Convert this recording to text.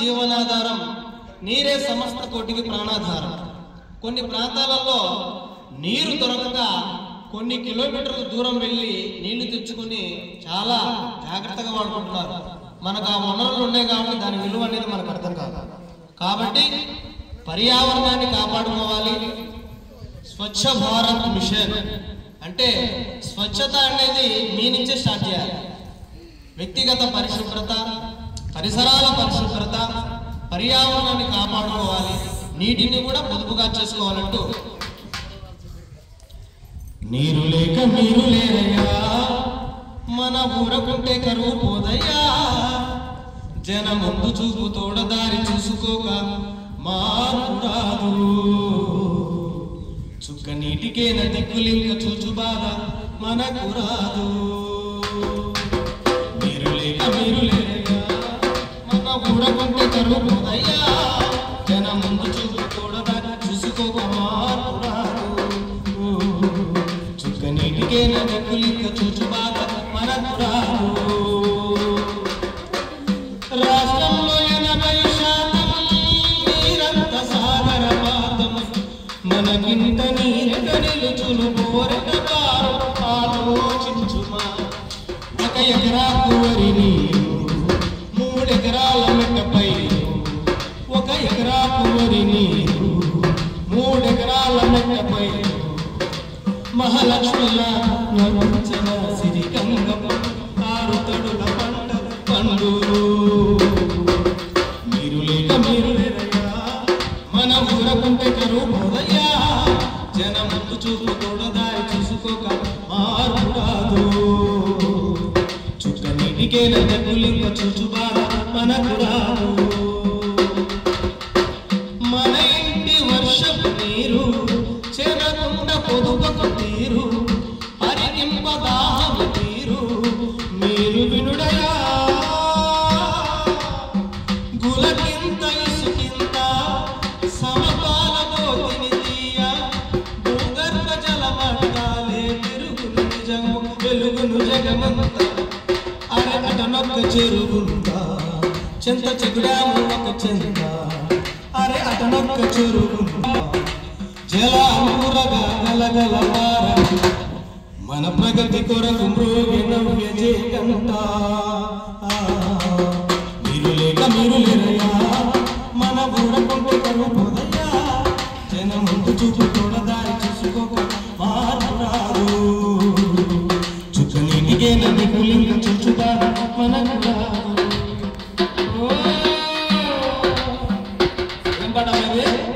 జీవనాధారం, నీరే సమస్త కోటికి ప్రాణాధారం. కొన్ని ప్రాంతాలలో నీరు దొరకక కొన్ని కిలోమీటర్ల దూరం వెళ్ళి నీళ్లు తెచ్చుకొని చాలా జాగ్రత్తగా వాడుకుంటున్నారు. మనకు ఆ వనరులు ఉన్నాయి కాబట్టి దాని విలువ అనేది మనకు అర్థం కాదు. కాబట్టి పర్యావరణాన్ని కాపాడుకోవాలి. స్వచ్ఛ భారత్ మిషన్ అంటే స్వచ్ఛత అనేది మీ నుంచే స్టార్ట్ చేయాలి. వ్యక్తిగత పరిశుభ్రత, పరిసరాల పరిశుభ్రత, పర్యావరణాన్ని కాపాడుకోవాలి, నీటిని కూడా పొదుపుగా చేసుకోవాలంటూ నీరు లేక మీరు లేరయ్యా, మన ఊరకుంటే కరువు పోదయ్యా, జన ముందు చూపు తోడ దారి చూసుకోక మార్పు రాదు, చుక్క నీటికేన దిక్కులింక చూచు బాధ మనకు రాదు. మీరు లేక మీరు లేరయ్యా, మన ఊరకుంటే కరువు పోదయ్యా, జన ముందు చూపు తోడ దారి చూసుకోక మార్పు రాదు, చుక్క నీటికేన దిక్కులింక చూచు బాధ మనకు రాదు. రాష్ట్రంలో 80% నీరంత సాగర పాతం, మనకింత నీరెగ నిలుచును బోరెగ బారు ఆలోచించుమా. 1 ఎకరాకు వరి నీరు 3 ఎకరాల మెట్టపై, 1 ఎకరాకు వరి నీరు 3 ఎకరాల మెట్టపై, మహాలక్ష్మిలా నవంచన సిరి గంగమ్మ 6 తడుల పంట పండు. మీరు లేక మీరు లేరయ్యా, మన ఊరకుంటే కరువు పోదయ్యా, జన ముందు చూపు తోడ దారి చూసుకోక మార్పు రాదు, చుక్క నీటికే నదులింక చూచు బాధ మనకు రాదు. మన ఇంటి వర్షపు నీరు చెరకుండా పొదుపకు తీరు, పరికింప దాహము తీరు మీరు వినుడయా. గులకింత ఇసుకింత సమపాల పోతిని తీయ, భూగర్భ జలమట్టాలే పెరుగును నిజము వెలుగును జగమంత. అరే అటనొక్క చెరుగుందా చెంత చెగుడాము ఒక చెంత, అరే అటనొక్క చెరుగుందా జలాలురగా గలగల పార, మన ప్రగతి కొరకు మృగి నవ్య జయంత. మీరు లేక మీరు లేరయ్యా, మన ఊరకుంటే కరువు పోదయ్యా, జన ముందు చూపు తోడ దారి చూసుకోక మార్పు రాదు, చుక్క నీటికే నది కులింగ చూచుదా మనకు రాదు. ఏం పడలేదు